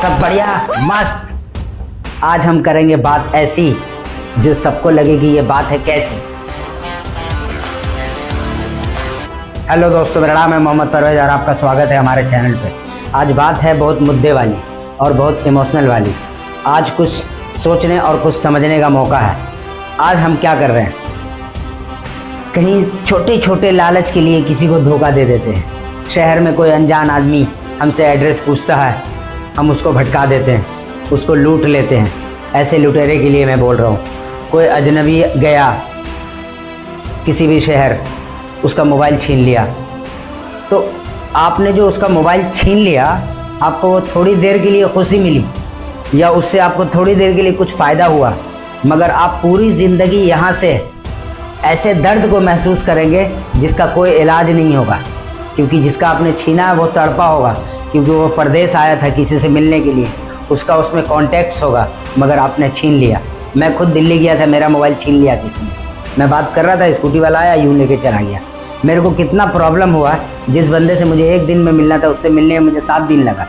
सब बढ़िया मस्त। आज हम करेंगे बात ऐसी जो सबको लगेगी ये बात है कैसी। हेलो दोस्तों, मेरा नाम है मोहम्मद परवेज और आपका स्वागत है हमारे चैनल पे। आज बात है बहुत मुद्दे वाली और बहुत इमोशनल वाली। आज कुछ सोचने और कुछ समझने का मौका है। आज हम क्या कर रहे हैं, कहीं छोटे छोटे लालच के लिए किसी को धोखा दे देते हैं। शहर में कोई अनजान आदमी हमसे एड्रेस पूछता है, हम उसको भटका देते हैं, उसको लूट लेते हैं। ऐसे लुटेरे के लिए मैं बोल रहा हूँ। कोई अजनबी गया किसी भी शहर, उसका मोबाइल छीन लिया, तो आपने जो उसका मोबाइल छीन लिया, आपको वो थोड़ी देर के लिए खुशी मिली या उससे आपको थोड़ी देर के लिए कुछ फ़ायदा हुआ, मगर आप पूरी ज़िंदगी यहाँ से ऐसे दर्द को महसूस करेंगे जिसका कोई इलाज नहीं होगा। क्योंकि जिसका आपने छीना है वो तड़पा होगा, क्योंकि वो परदेश आया था किसी से मिलने के लिए, उसका उसमें कॉन्टैक्ट्स होगा, मगर आपने छीन लिया। मैं खुद दिल्ली गया था, मेरा मोबाइल छीन लिया किसी ने। मैं बात कर रहा था, स्कूटी वाला आया, यूँ लेके चला गया। मेरे को कितना प्रॉब्लम हुआ। जिस बंदे से मुझे एक दिन में मिलना था, उससे मिलने में मुझे 7 दिन लगा।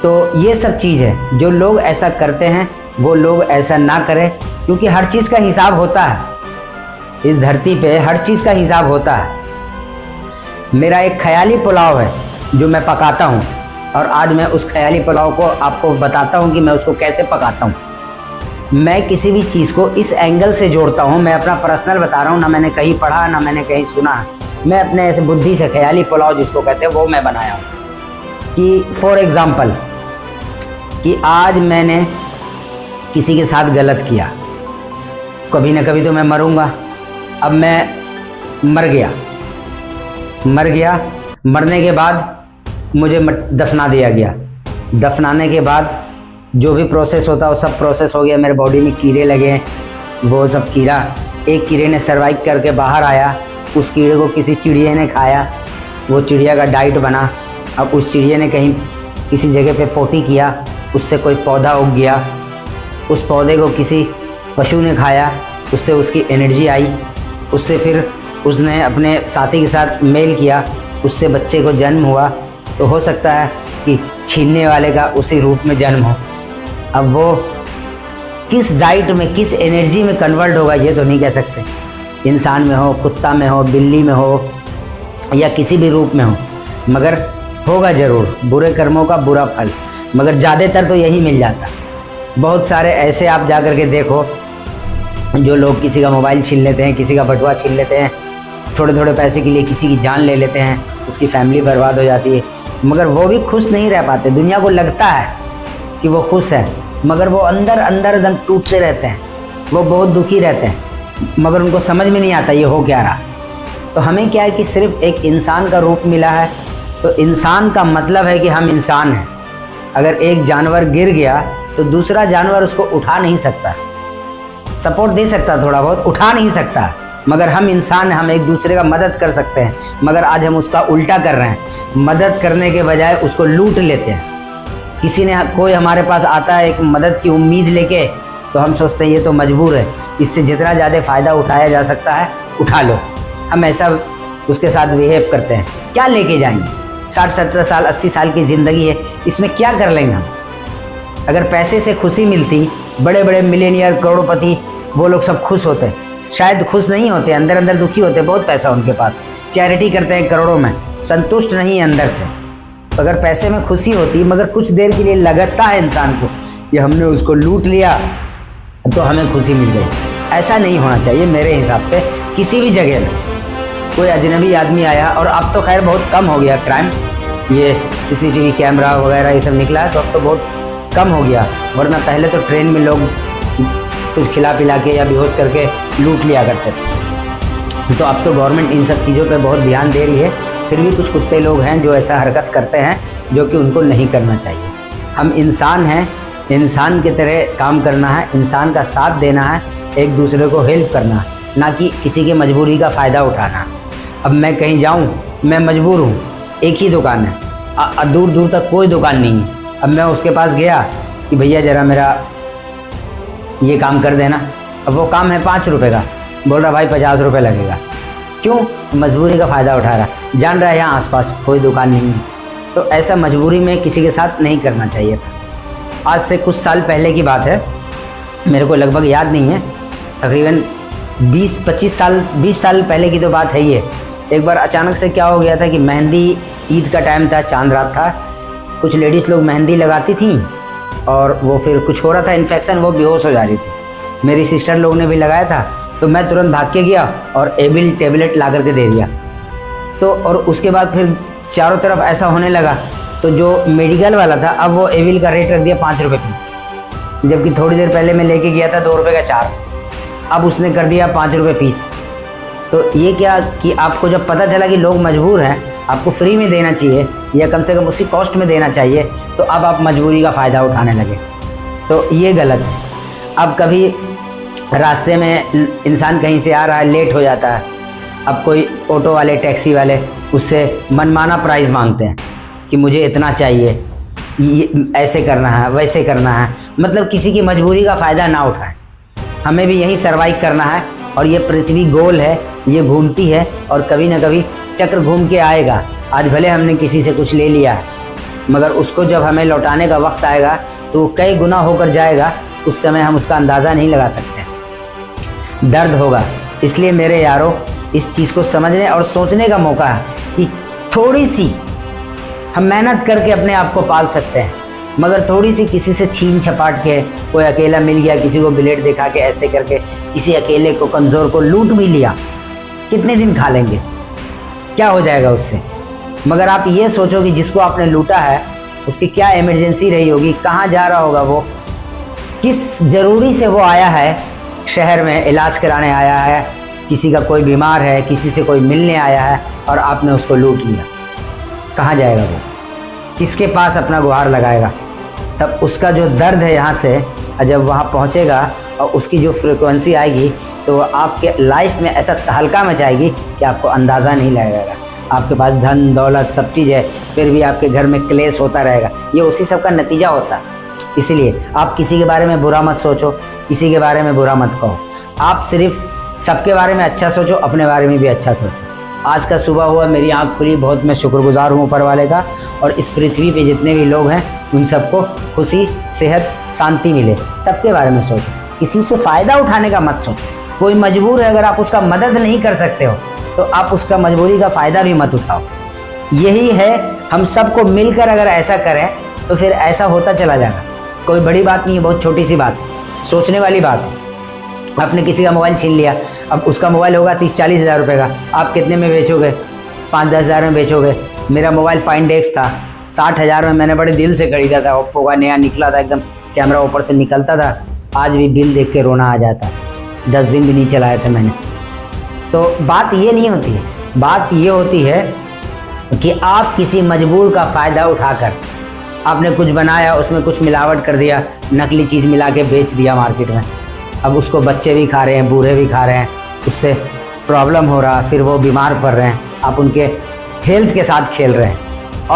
तो ये सब चीज़ है। जो लोग ऐसा करते हैं वो लोग ऐसा ना करें, क्योंकि हर चीज़ का हिसाब होता है। इस धरती पे हर चीज़ का हिसाब होता है। मेरा एक ख्याली पुलाव है जो मैं पकाता हूँ, और आज मैं उस ख्याली पुलाव को आपको बताता हूँ कि मैं उसको कैसे पकाता हूँ। मैं किसी भी चीज़ को इस एंगल से जोड़ता हूँ। मैं अपना पर्सनल बता रहा हूँ, ना मैंने कहीं पढ़ा ना मैंने कहीं सुना। मैं अपने ऐसे बुद्धि से ख्याली पुलाव जिसको कहते हैं वो मैं बनाया हूँ। कि फॉर एग्ज़ाम्पल कि आज मैंने किसी के साथ गलत किया, कभी ना कभी तो मैं मरूंगा। अब मैं मर गया, मरने के बाद मुझे दफना दिया गया। दफनाने के बाद जो भी प्रोसेस होता है वो सब प्रोसेस हो गया। मेरे बॉडी में कीड़े लगे, वो सब कीड़ा, एक कीड़े ने सर्वाइव करके बाहर आया। उस कीड़े को किसी चिड़िया ने खाया, वो चिड़िया का डाइट बना। अब उस चिड़िया ने कहीं किसी जगह पे पोटी किया, उससे कोई पौधा उग गया। उस पौधे को किसी पशु ने खाया, उससे उसकी एनर्जी आई। उससे फिर उसने अपने साथी के साथ मेल किया, उससे बच्चे को जन्म हुआ। तो हो सकता है कि छीनने वाले का उसी रूप में जन्म हो। अब वो किस डाइट में, किस एनर्जी में कन्वर्ट होगा ये तो नहीं कह सकते। इंसान में हो, कुत्ता में हो, बिल्ली में हो, या किसी भी रूप में हो, मगर होगा ज़रूर। बुरे कर्मों का बुरा फल, मगर ज़्यादातर तो यही मिल जाता। बहुत सारे ऐसे आप जा कर के देखो जो लोग किसी का मोबाइल छीन लेते हैं, किसी का बटुआ छीन लेते हैं, थोड़े थोड़े पैसे के लिए किसी की जान ले लेते हैं, उसकी फैमिली बर्बाद हो जाती है, मगर वो भी खुश नहीं रह पाते। दुनिया को लगता है कि वो खुश है, मगर वो अंदर अंदर एकदम टूटते रहते हैं, वो बहुत दुखी रहते हैं, मगर उनको समझ में नहीं आता ये हो क्या रहा। तो हमें क्या है कि सिर्फ एक इंसान का रूप मिला है, तो इंसान का मतलब है कि हम इंसान हैं। अगर एक जानवर गिर गया तो दूसरा जानवर उसको उठा नहीं सकता, सपोर्ट दे सकता, थोड़ा बहुत उठा नहीं सकता, मगर हम इंसान हैं, हम एक दूसरे का मदद कर सकते हैं। मगर आज हम उसका उल्टा कर रहे हैं, मदद करने के बजाय उसको लूट लेते हैं। किसी ने, कोई हमारे पास आता है एक मदद की उम्मीद लेके, तो हम सोचते हैं ये तो मजबूर है, इससे जितना ज़्यादा फ़ायदा उठाया जा सकता है उठा लो। हम ऐसा उसके साथ बिहेव करते हैं। क्या लेके जाएंगे? 60-70 साल 80 साल की ज़िंदगी है, इसमें क्या कर लेंगे हम? अगर पैसे से खुशी मिलती, बड़े बड़े मिलियनियर, करोड़पति, वो लोग सब खुश होते, शायद खुश नहीं होते, अंदर अंदर दुखी होते। बहुत पैसा उनके पास, चैरिटी करते हैं करोड़ों में, संतुष्ट नहीं है अंदर से। तो अगर पैसे में खुशी होती, मगर कुछ देर के लिए लगता है इंसान को कि हमने उसको लूट लिया तो हमें खुशी मिल गई। ऐसा नहीं होना चाहिए मेरे हिसाब से। किसी भी जगह में कोई अजनबी आदमी आया, और अब तो खैर बहुत कम हो गया क्राइम, ये CCTV कैमरा वगैरह ये सब निकला है, तो अब तो बहुत कम हो गया। वरना पहले तो ट्रेन में लोग कुछ खिला पिला के या बेहोश करके लूट लिया करते थे। तो अब तो गवर्नमेंट इन सब चीज़ों पे बहुत ध्यान दे रही है। फिर भी कुछ कुत्ते लोग हैं जो ऐसा हरकत करते हैं, जो कि उनको नहीं करना चाहिए। हम इंसान हैं, इंसान की तरह काम करना है, इंसान का साथ देना है, एक दूसरे को हेल्प करना है, ना कि किसी की मजबूरी का फ़ायदा उठाना। अब मैं कहीं जाऊँ, मैं मजबूर हूँ, एक ही दुकान है, दूर दूर तक कोई दुकान नहीं है। अब मैं उसके पास गया कि भैया ज़रा मेरा ये काम कर देना। अब वो काम है 5 रुपये का, बोल रहा भाई 50 रुपये लगेगा। क्यों? मजबूरी का फ़ायदा उठा रहा, जान रहा है यहाँ आसपास कोई दुकान नहीं है। तो ऐसा मजबूरी में किसी के साथ नहीं करना चाहिए था। आज से कुछ साल पहले की बात है, मेरे को लगभग याद नहीं है, तकरीबन 20 साल पहले की तो बात है ये। एक बार अचानक से क्या हो गया था कि मेहंदी, ईद का टाइम था, चांद रात था, कुछ लेडीज़ लोग मेहंदी लगाती थी और वो फिर कुछ हो रहा था इन्फेक्शन, वो बेहोश हो जा रही थी। मेरी सिस्टर लोग ने भी लगाया था, तो मैं तुरंत भाग के गया और एविल टेबलेट ला करके दे दिया। तो और उसके बाद फिर चारों तरफ ऐसा होने लगा, तो जो मेडिकल वाला था अब वो एविल का रेट रख दिया 5 रुपये पीस, जबकि थोड़ी देर पहले मैं लेके गया था 2 रुपये का 4, अब उसने कर दिया 5 रुपये पीस। तो ये क्या कि आपको जब पता चला कि लोग मजबूर हैं, आपको फ्री में देना चाहिए या कम से कम उसी कॉस्ट में देना चाहिए, तो अब आप मजबूरी का फ़ायदा उठाने लगे, तो ये गलत है। अब कभी रास्ते में इंसान कहीं से आ रहा है, लेट हो जाता है, अब कोई ऑटो वाले, टैक्सी वाले उससे मनमाना प्राइस मांगते हैं कि मुझे इतना चाहिए, ये ऐसे करना है, वैसे करना है, मतलब किसी की मजबूरी का फ़ायदा ना उठाएं। हमें भी यही सर्वाइव करना है और ये पृथ्वी गोल है, ये घूमती है और कभी ना कभी चक्र घूम के आएगा। आज भले हमने किसी से कुछ ले लिया है, मगर उसको जब हमें लौटाने का वक्त आएगा तो कई गुना होकर जाएगा, उस समय हम उसका अंदाज़ा नहीं लगा सकते, दर्द होगा। इसलिए मेरे यारों, इस चीज़ को समझने और सोचने का मौका है कि थोड़ी सी हम मेहनत करके अपने आप को पाल सकते हैं, मगर थोड़ी सी किसी से छीन छपाट के, कोई अकेला मिल गया, किसी को ब्लेड दिखा के ऐसे करके किसी अकेले को, कमज़ोर को लूट भी लिया, कितने दिन खा लेंगे, क्या हो जाएगा उससे। मगर आप ये सोचो कि जिसको आपने लूटा है उसकी क्या इमरजेंसी रही होगी, कहाँ जा रहा होगा वो, किस ज़रूरी से वो आया है शहर में, इलाज कराने आया है, किसी का कोई बीमार है, किसी से कोई मिलने आया है और आपने उसको लूट लिया, कहाँ जाएगा वो, किसके पास अपना गुहार लगाएगा। तब उसका जो दर्द है यहाँ से, जब वहाँ पहुँचेगा और उसकी जो फ्रिक्वेंसी आएगी तो आपके लाइफ में ऐसा तहलका मचाएगी कि आपको अंदाज़ा नहीं लगेगा। आपके पास धन दौलत सब चीज़ है, फिर भी आपके घर में क्लेश होता रहेगा, ये उसी सब का नतीजा होता है। इसलिए आप किसी के बारे में बुरा मत सोचो, किसी के बारे में बुरा मत कहो, आप सिर्फ सबके बारे में अच्छा सोचो, अपने बारे में भी अच्छा सोचो। आज का सुबह हुआ, मेरी आँख खुली, बहुत मैं शुक्रगुजार हूँ ऊपर वाले का, और इस पृथ्वी पे जितने भी लोग हैं उन सबको खुशी, सेहत, शांति मिले। सबके बारे में सोचो, किसी से फ़ायदा उठाने का मत सोचो। कोई मजबूर है, अगर आप उसका मदद नहीं कर सकते हो तो आप उसका मजबूरी का फ़ायदा भी मत उठाओ। यही है, हम सबको मिलकर अगर ऐसा करें तो फिर ऐसा होता चला जाएगा। कोई बड़ी बात नहीं है, बहुत छोटी सी बात, सोचने वाली बात। आपने किसी का मोबाइल छीन लिया, अब उसका मोबाइल होगा 30-40 हज़ार रुपये का, आप कितने में बेचोगे? 5-10 हज़ार में बेचोगे। मेरा मोबाइल फाइंड एक्स था, 60 हज़ार में मैंने बड़े दिल से खरीदा था, ओप्पो का नया निकला था, एकदम कैमरा ऊपर से निकलता था, आज भी बिल देख के रोना आ जाता, 10 दिन भी नहीं चलाए थे मैंने। तो बात ये नहीं होती है, बात ये होती है कि आप किसी मजबूर का फ़ायदा उठाकर आपने कुछ बनाया, उसमें कुछ मिलावट कर दिया, नकली चीज़ मिला के बेच दिया मार्केट में, अब उसको बच्चे भी खा रहे हैं, बूढ़े भी खा रहे हैं, उससे प्रॉब्लम हो रहा, फिर वो बीमार पड़ रहे हैं, आप उनके हेल्थ के साथ खेल रहे हैं।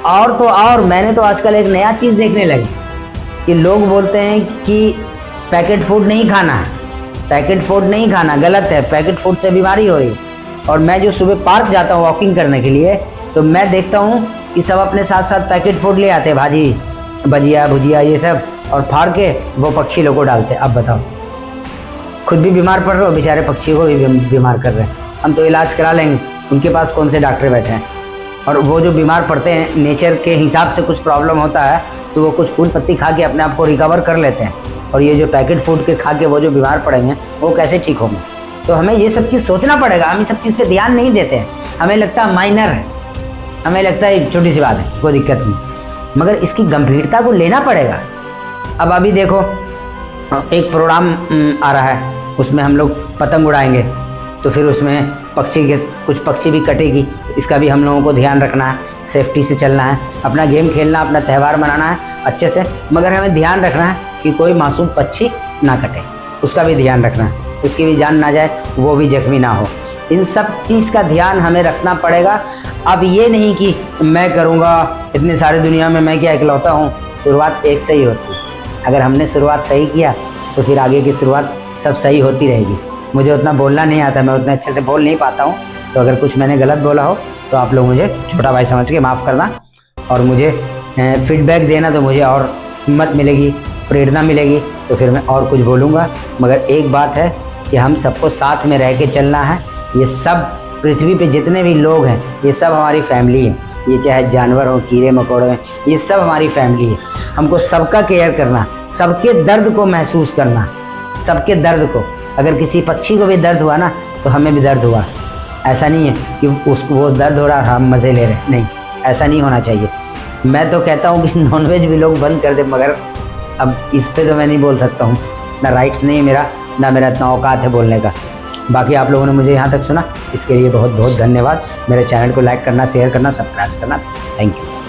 और मैंने तो आजकल एक नया चीज़ देखने लगी कि लोग बोलते हैं कि पैकेट फूड नहीं खाना है, पैकेट फूड नहीं खाना, गलत है, पैकेट फूड से बीमारी हो रही है। और मैं जो सुबह पार्क जाता हूँ वॉकिंग करने के लिए, तो मैं देखता हूँ कि सब अपने साथ साथ पैकेट फूड ले आते हैं, भाजी, भजिया, भुजिया, ये सब, और फाड़ के वो पक्षी लोगों को डालते हैं। अब बताओ, खुद भी बीमार पड़ रहे हो, बेचारे पक्षियों को भी बीमार कर रहे हैं। हम तो इलाज करा लेंगे, उनके पास कौन से डॉक्टर बैठे हैं। और वो जो बीमार पड़ते हैं, नेचर के हिसाब से कुछ प्रॉब्लम होता है तो वो कुछ फूल पत्ती खा के अपने आप को रिकवर कर लेते हैं, और ये जो पैकेट फूड के खा के वो जो बीमार पड़ेंगे वो कैसे ठीक होंगे। तो हमें ये सब चीज़ सोचना पड़ेगा। हम इस सब चीज़ पे ध्यान नहीं देते हैं, हमें लगता है माइनर है, हमें लगता है छोटी सी बात है, कोई दिक्कत नहीं, मगर इसकी गंभीरता को लेना पड़ेगा। अब अभी देखो, एक प्रोग्राम आ रहा है, उसमें हम लोग पतंग उड़ाएंगे, तो फिर उसमें कुछ पक्षी भी कटेगी, इसका भी हम लोगों को ध्यान रखना है, सेफ्टी से चलना है, अपना गेम खेलना, अपना त्यौहार मनाना है अच्छे से, मगर हमें ध्यान रखना है कि कोई मासूम पक्षी ना कटे, उसका भी ध्यान रखना है, उसकी भी जान ना जाए, वो भी जख्मी ना हो। इन सब चीज़ का ध्यान हमें रखना पड़ेगा। अब ये नहीं कि मैं करूँगा, इतने सारी दुनिया में मैं क्या इकलौता हूँ। शुरुआत एक से ही होती है, अगर हमने शुरुआत सही किया तो फिर आगे की शुरुआत सब सही होती रहेगी। मुझे उतना बोलना नहीं आता, मैं उतना अच्छे से बोल नहीं पाता हूँ, तो अगर कुछ मैंने गलत बोला हो तो आप लोग मुझे छोटा भाई समझ के माफ़ करना। और मुझे फीडबैक देना, तो मुझे और हिम्मत मिलेगी, प्रेरणा मिलेगी, तो फिर मैं और कुछ बोलूँगा। मगर एक बात है कि हम सबको साथ में रह के चलना है। ये सब पृथ्वी पे जितने भी लोग हैं, ये सब हमारी फैमिली है। ये चाहे जानवर हो, कीड़े मकोड़े हैं, ये सब हमारी फैमिली है। हमको सबका केयर करना, सबके दर्द को महसूस करना, सबके दर्द को। अगर किसी पक्षी को भी दर्द हुआ ना, तो हमें भी दर्द हुआ। ऐसा नहीं है कि उसको वो दर्द हो रहा है हम मज़े ले रहे हैं, नहीं, ऐसा नहीं होना चाहिए। मैं तो कहता हूँ कि नॉनवेज भी लोग बंद कर दे, मगर अब इस पे तो मैं नहीं बोल सकता हूँ, ना राइट्स नहीं है मेरा, ना मेरा इतना औकात है बोलने का। बाकी आप लोगों ने मुझे यहाँ तक सुना, इसके लिए बहुत बहुत धन्यवाद। मेरे चैनल को लाइक करना, शेयर करना, सब्सक्राइब करना। Thank you.